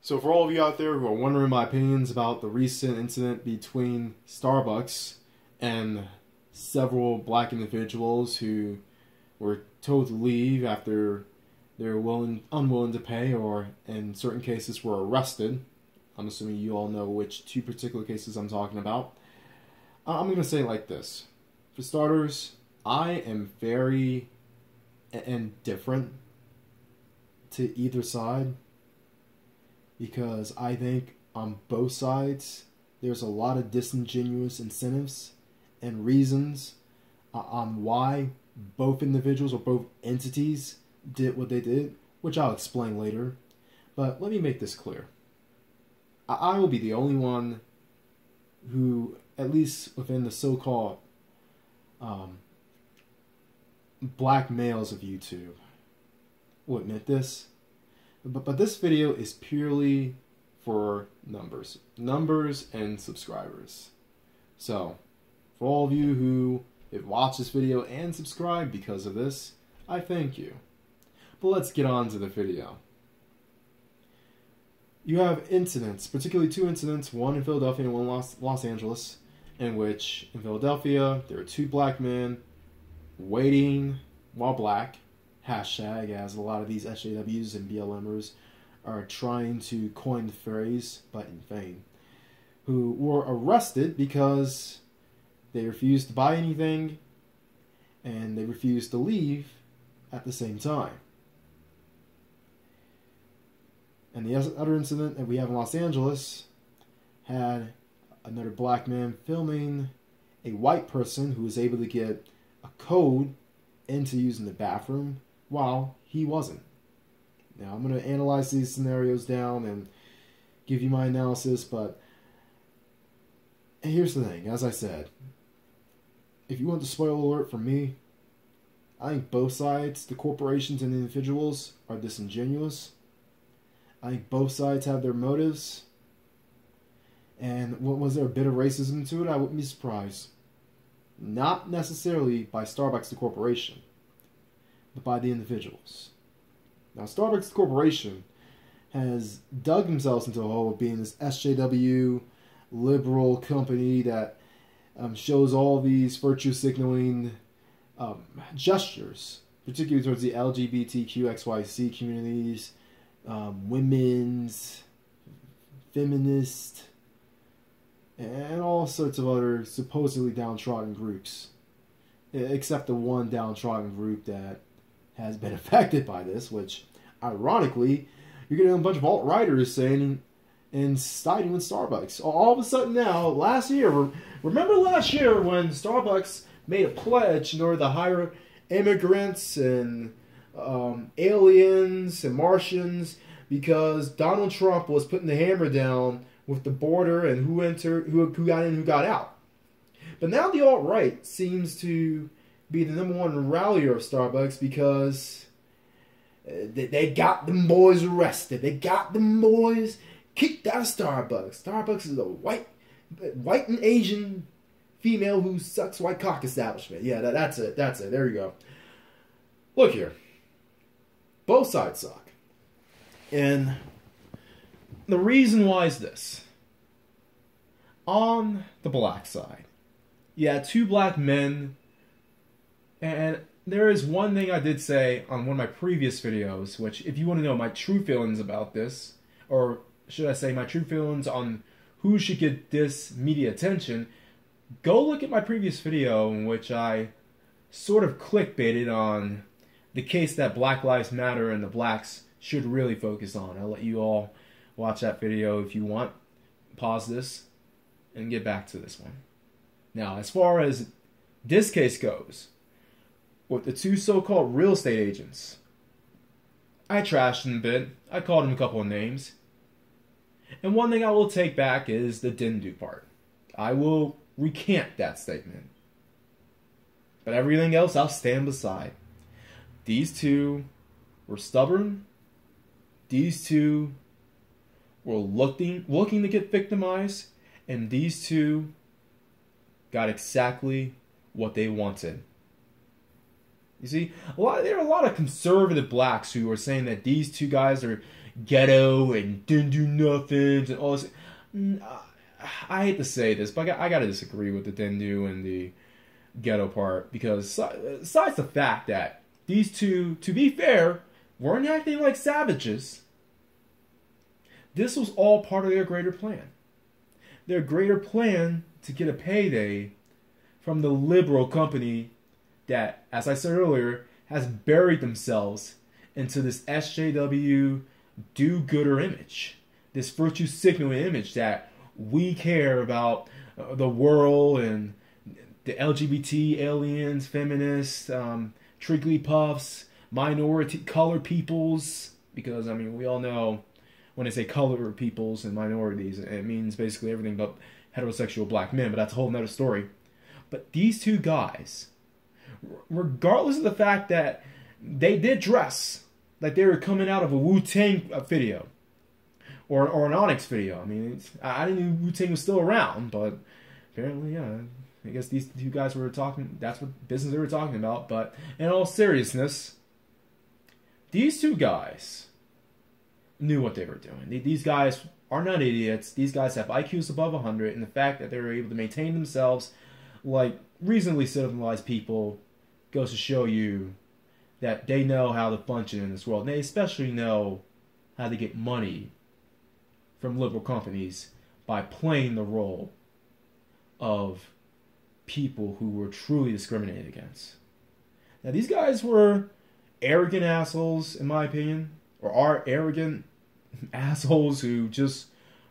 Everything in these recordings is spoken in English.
So for all of you out there who are wondering my opinions about the recent incident between Starbucks and several black individuals who were told to leave after they were unwilling to pay, or in certain cases were arrested. I'm assuming you all know which two particular cases I'm talking about. I'm going to say it like this. For starters, I am very indifferent to either side, because I think on both sides there's a lot of disingenuous incentives and reasons on why both individuals or both entities did what they did, which I'll explain later. But let me make this clear. I will be the only one who, at least within the so-called black males of YouTube, will admit this. But this video is purely for numbers and subscribers. So, for all of you who have watched this video and subscribed because of this, I thank you. But let's get on to the video. You have incidents, particularly two incidents, one in Philadelphia and one in Los Angeles, in which, in Philadelphia, there are two black men waiting while black, hashtag, as a lot of these SJWs and BLMers are trying to coin the phrase, but in vain, who were arrested because they refused to buy anything and they refused to leave at the same time. And the other incident that we have in Los Angeles had another black man filming a white person who was able to get a code into using the bathroom while he wasn't. Now, I'm going to analyze these scenarios down and give you my analysis, but here's the thing. As I said, if you want the spoiler alert from me, I think both sides, the corporations and the individuals, are disingenuous. I think both sides have their motives. And was there a bit of racism to it? I wouldn't be surprised. Not necessarily by Starbucks the corporation, but by the individuals. Now, Starbucks the corporation has dug themselves into a hole of being this SJW liberal company that shows all these virtue signaling gestures, particularly towards the LGBTQXYZ communities, women's, feminist, and all sorts of other supposedly downtrodden groups. Except the one downtrodden group that has been affected by this, which, ironically, you're getting a bunch of alt-righters saying and siding with Starbucks. All of a sudden now, last year, remember last year when Starbucks made a pledge in order to hire immigrants and aliens and Martians because Donald Trump was putting the hammer down with the border and who got in, who got out. But now the alt-right seems to be the #1 rallier of Starbucks because they got them boys arrested. They got them boys kicked out of Starbucks. Starbucks is a white and Asian female who sucks white cock establishment. Yeah, that's it. That's it. There you go. Look here. Both sides suck. And the reason why is this. On the black side, you had two black men, and there is one thing I did say on one of my previous videos, which if you want to know my true feelings about this, or should I say my true feelings on who should get this media attention, go look at my previous video in which I sort of clickbaited on the case that Black Lives Matter and the blacks should really focus on. I'll let you all watch that video if you want. Pause this and get back to this one. Now, as far as this case goes, with the two so-called real estate agents, I trashed them a bit. I called them a couple of names. And one thing I will take back is the didn't do part. I will recant that statement. But everything else, I'll stand beside. These two were stubborn. These two were looking to get victimized. And these two got exactly what they wanted. You see, there are a lot of conservative blacks who are saying that these two guys are ghetto and didn't do nothing and all this. I hate to say this, but I gotta disagree with the didn't do and the ghetto part, because besides the fact that these two, to be fair, weren't acting like savages, this was all part of their greater plan. Their greater plan to get a payday from the liberal company that, as I said earlier, has buried themselves into this SJW do-gooder image, this virtue signaling image that we care about the world and the LGBT, aliens, feminists, trickly puffs, minority, colored peoples, because, I mean, we all know when they say colored peoples and minorities, it means basically everything but heterosexual black men, but that's a whole nother story. But these two guys, regardless of the fact that they did dress like they were coming out of a Wu-Tang video or an Onyx video. I mean, I didn't know Wu-Tang was still around, but apparently, yeah, I guess these two guys were talking, that's what business they were talking about. But in all seriousness, these two guys knew what they were doing. These guys are not idiots. These guys have IQs above 100, and the fact that they were able to maintain themselves like reasonably civilized people goes to show you that they know how to function in this world. And they especially know how to get money from liberal companies by playing the role of people who were truly discriminated against. Now, these guys were arrogant assholes, in my opinion, or are arrogant assholes who just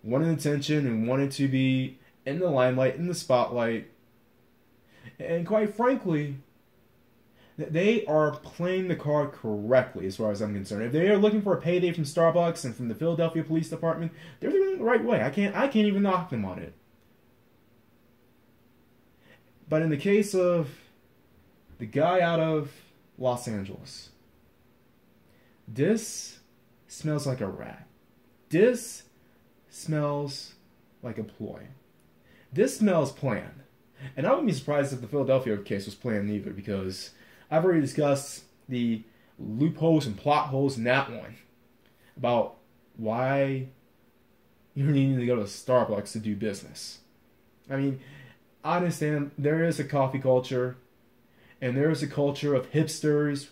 wanted attention and wanted to be in the limelight, in the spotlight. And quite frankly, they are playing the card correctly as far as I'm concerned. If they are looking for a payday from Starbucks and from the Philadelphia Police Department, they're doing it the right way. I can't even knock them on it. But in the case of the guy out of Los Angeles, this smells like a rat. This smells like a ploy. This smells planned. And I wouldn't be surprised if the Philadelphia case was planned either, because I've already discussed the loopholes and plot holes in that one about why you're needing to go to Starbucks to do business. I mean, I understand there is a coffee culture, and there is a culture of hipsters,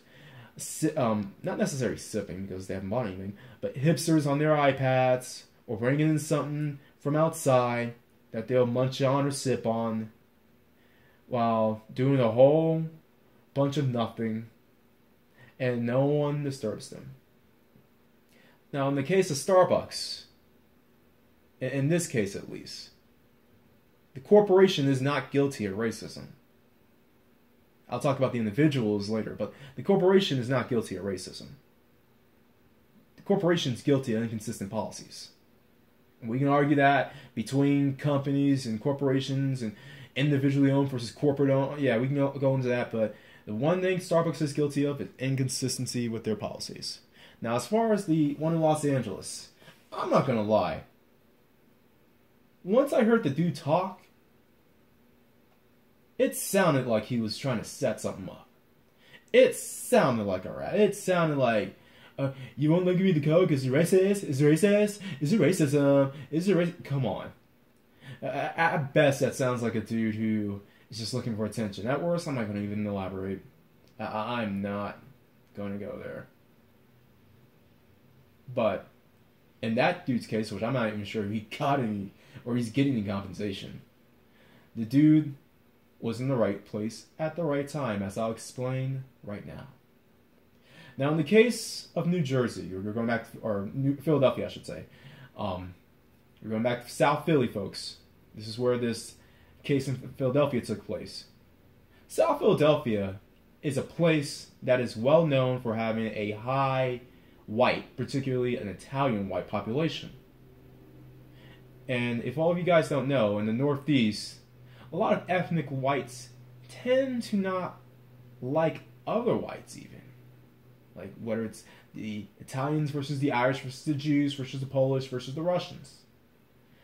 not necessarily sipping because they haven't bought anything, but hipsters on their iPads or bringing in something from outside that they'll munch on or sip on while doing a whole bunch of nothing, and no one disturbs them. Now, in the case of Starbucks, in this case at least, the corporation is not guilty of racism. I'll talk about the individuals later, but the corporation is not guilty of racism. The corporation is guilty of inconsistent policies. And we can argue that between companies and corporations and individually owned versus corporate owned. Yeah, we can go into that, but the one thing Starbucks is guilty of is inconsistency with their policies. Now, as far as the one in Los Angeles, I'm not going to lie. Once I heard the dude talk, it sounded like he was trying to set something up. It sounded like a rat. It sounded like, you won't give me the Coke? Is it racist? Is it racist? Is it racism? Is it racist? Come on. At best, that sounds like a dude who is just looking for attention. At worst, I'm not going to even elaborate. I'm not going to go there. But in that dude's case, which I'm not even sure he got any, or he's getting any compensation, the dude was in the right place at the right time, as I'll explain right now. Now, in the case of New Jersey, we're going back to, or Philadelphia, I should say. We're going back to South Philly, folks. This is where this case in Philadelphia took place. South Philadelphia is a place that is well known for having a high white, particularly an Italian white population. And if all of you guys don't know, in the Northeast, a lot of ethnic whites tend to not like other whites even. Like whether it's the Italians versus the Irish versus the Jews versus the Polish versus the Russians.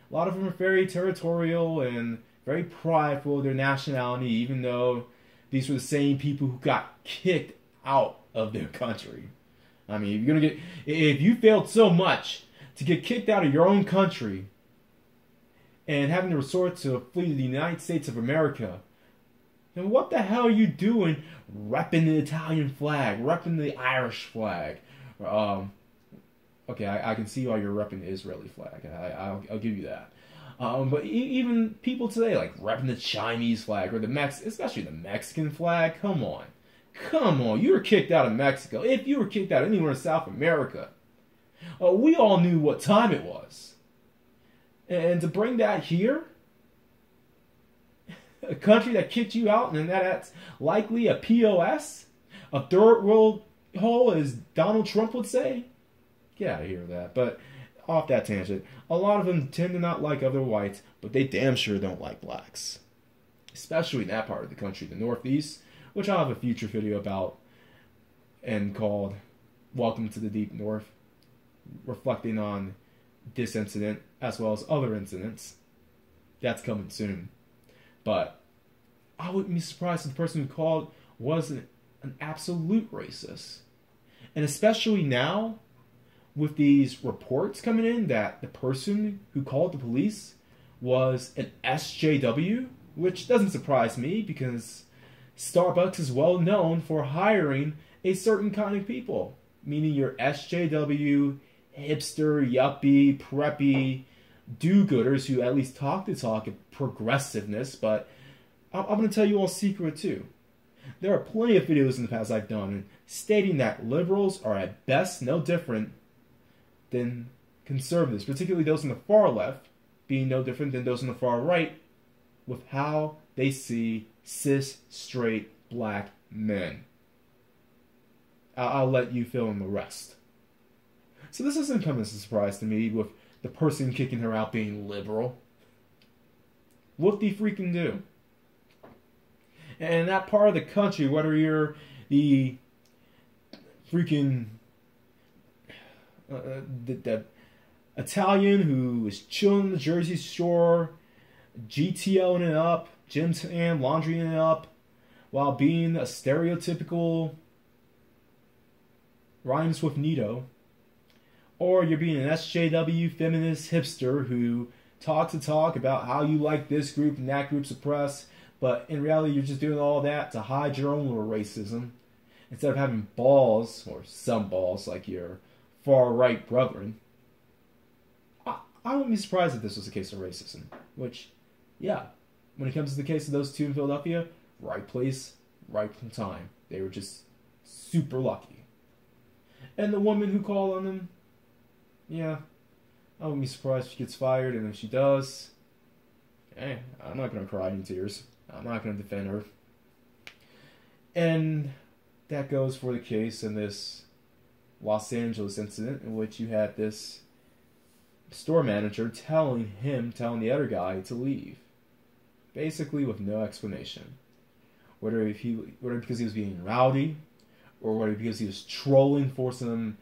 A lot of them are very territorial and very prideful of their nationality, even though these were the same people who got kicked out of their country. I mean, if you failed so much to get kicked out of your own country and having to resort to flee to the United States of America, then what the hell are you doing repping the Italian flag, repping the Irish flag? Okay, I can see why you're repping the Israeli flag. I'll give you that. But even people today, like repping the Chinese flag or especially the Mexican flag. Come on. You were kicked out of Mexico. If you were kicked out anywhere in South America, we all knew what time it was. And to bring that here, a country that kicked you out and that's likely a POS, a third world hole, as Donald Trump would say. Get out of here with that. But off that tangent, a lot of them tend to not like other whites, but they damn sure don't like blacks. Especially in that part of the country, the Northeast, which I'll have a future video about and called Welcome to the Deep North, reflecting on this incident as well as other incidents. That's coming soon. But I wouldn't be surprised if the person who called wasn't an absolute racist. And especially now, with these reports coming in that the person who called the police was an SJW, which doesn't surprise me because Starbucks is well known for hiring a certain kind of people, meaning your SJW, hipster, yuppie, preppy, do-gooders who at least talk the talk of progressiveness. But I'm going to tell you all a secret too. There are plenty of videos in the past I've done stating that liberals are at best no different than conservatives, particularly those on the far left, being no different than those on the far right with how they see cis, straight, black men. I'll let you fill in the rest. So this doesn't come as a surprise to me with the person kicking her out being liberal. Whoop-de freaking do. And in that part of the country, whether you're the freaking the Italian who is chilling on the Jersey Shore, GTOing it up, gym tan, laundrying it up, while being a stereotypical rhymes with Nito, or you're being an SJW feminist hipster who talks to talk about how you like this group and that group's oppressed, but in reality you're just doing all that to hide your own little racism instead of having balls, or some balls, like your far-right brethren. I wouldn't be surprised if this was a case of racism. Which, yeah, when it comes to the case of those two in Philadelphia, right place, right time. They were just super lucky. And the woman who called on them, yeah, I wouldn't be surprised if she gets fired, and if she does, hey, I'm not going to cry any tears. I'm not going to defend her. And that goes for the case in this Los Angeles incident in which you had this store manager telling the other guy to leave, basically with no explanation, whether because he was being rowdy, or whether because he was trolling for some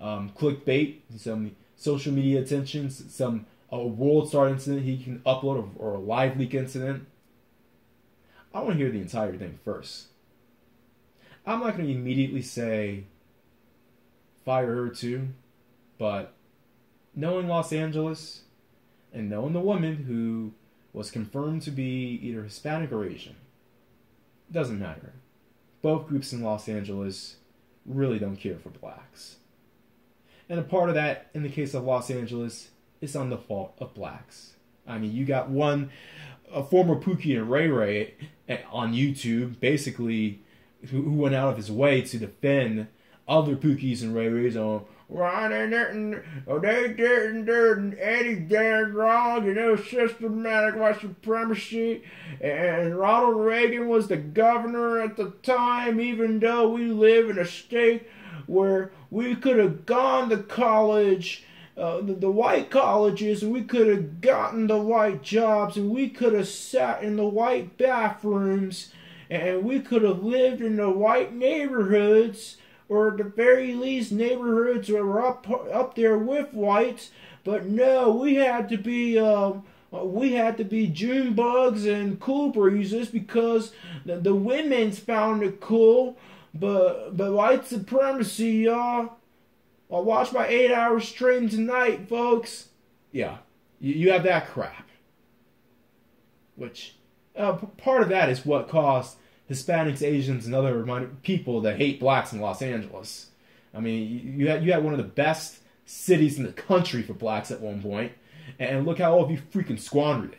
clickbait, some social media attention, some world star incident he can upload, or a live leak incident. I want to hear the entire thing first. I'm not going to immediately say fire her too, but knowing Los Angeles and knowing the woman who was confirmed to be either Hispanic or Asian, doesn't matter. Both groups in Los Angeles really don't care for blacks. And a part of that, in the case of Los Angeles, is on the fault of blacks. I mean, you got a former Pookie and Ray Ray on YouTube, basically, who went out of his way to defend other Pookies and Ray Rays on, well, they didn't, anything wrong, systematic white supremacy, and Ronald Reagan was the governor at the time, even though we live in a state where we could have gone to college, the white colleges, and we could have gotten the white jobs, and we could have sat in the white bathrooms, and we could have lived in the white neighborhoods, or at the very least neighborhoods that were up there with whites. But no, we had to be June bugs and cool breezes because the women's found it cool. But white supremacy, y'all, I'll watch my 8-hour stream tonight, folks. Yeah, you have that crap. Which, part of that is what caused Hispanics, Asians, and other people that hate blacks in Los Angeles. I mean, you had one of the best cities in the country for blacks at one point, and look how all of you freaking squandered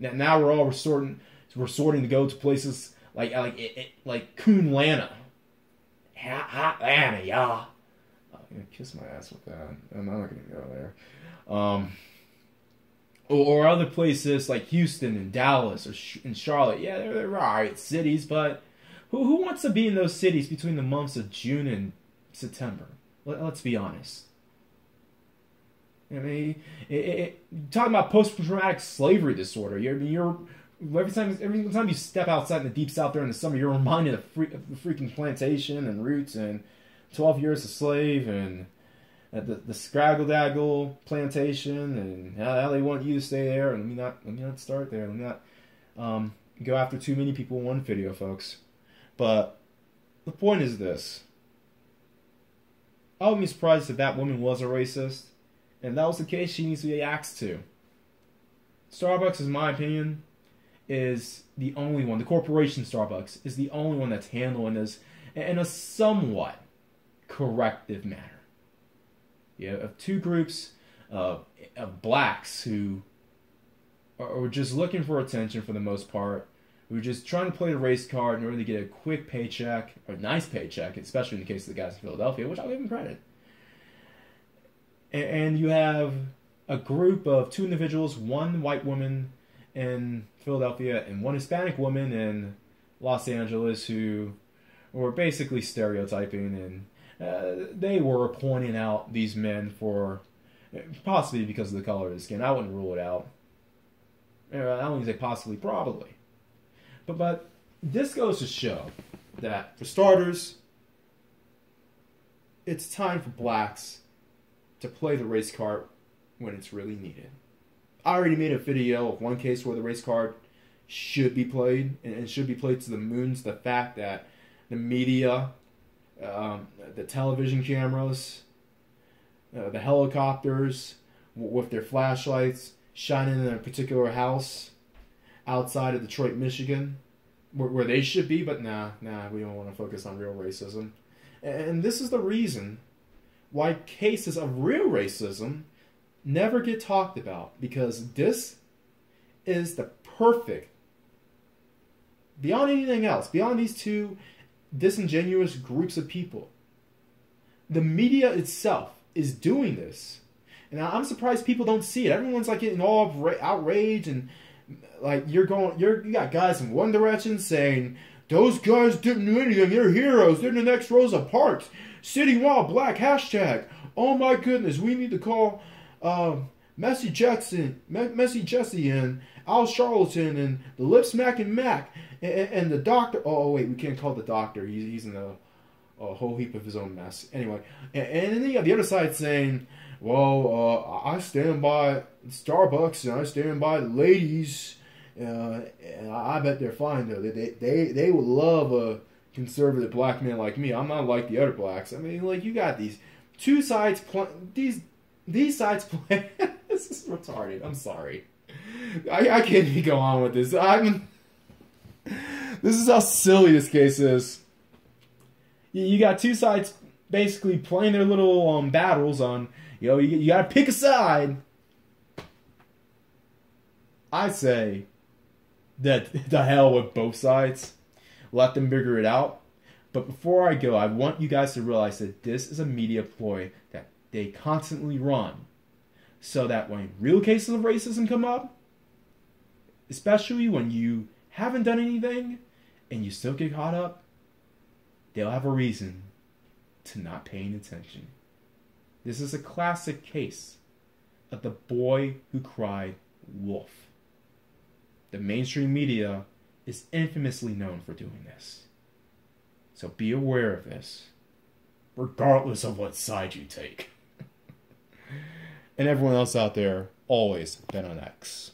it. Now we're all resorting to go to places like Coonlanta. Atlanta, y'all. I'm gonna kiss my ass with that. I'm not gonna go there. Or other places like Houston and Dallas or and Charlotte. Yeah, they're alright cities, but who wants to be in those cities between the months of June and September? Let's be honest. I mean, talking about post-traumatic slavery disorder. Every time you step outside in the deep south there in the summer, you're reminded of the freaking plantation and roots and 12 years a slave and the Scraggle-Daggle plantation and how they want you to stay there. And let me not start there. Let me not go after too many people in one video, folks. But the point is this. I wouldn't be surprised if that woman was a racist. And if that was the case, she needs to be axed too. Starbucks, in my opinion, is the only one. The corporation Starbucks is the only one that's handling this in a somewhat corrective manner. You have two groups of blacks who are just looking for attention for the most part. Who are just trying to play the race card in order to get a quick paycheck, or a nice paycheck, especially in the case of the guys in Philadelphia, which I'll give them credit. And you have a group of two individuals, one white woman in Philadelphia and one Hispanic woman in Los Angeles, who were basically stereotyping, and they were pointing out these men for possibly because of the color of the skin. I wouldn't rule it out. I wouldn't say possibly, probably. But this goes to show that, for starters, it's time for blacks to play the race card when it's really needed. I already made a video of one case where the race card should be played, and it should be played to the moons. The fact that the media, the television cameras, the helicopters with their flashlights shining in a particular house outside of Detroit, Michigan, where they should be, but nah, we don't want to focus on real racism. And this is the reason why cases of real racism never get talked about, because this is the perfect, beyond anything else, beyond these two disingenuous groups of people, the media itself is doing this. And I'm surprised people don't see it. Everyone's like getting all outraged, and like you got guys in one direction saying those guys didn't do anything, they're heroes, they're the next Rosa Parks, City Wall Black hashtag. Oh my goodness, we need to call Messy Jesse and Al Charlatan and the Lip Smacking Mac and the doctor. Oh wait, we can't call the doctor. He's in a whole heap of his own mess. Anyway, and then you have the other side saying, well, I stand by Starbucks and I stand by the ladies. And I bet they're fine though. They would love a conservative black man like me. I'm not like the other blacks. I mean, like, you got these two sides these sides play. This is retarded. I'm sorry. I can't even go on with this. This is how silly this case is. You got two sides basically playing their little battles on, you gotta pick a side. I say that the hell with both sides. Let them figure it out. But before I go, I want you guys to realize that this is a media ploy that they constantly run, so that when real cases of racism come up, especially when you haven't done anything and you still get caught up, they'll have a reason to not paying attention. This is a classic case of the boy who cried wolf. The mainstream media is infamously known for doing this. So be aware of this, regardless of what side you take. And everyone else out there, always bet on X.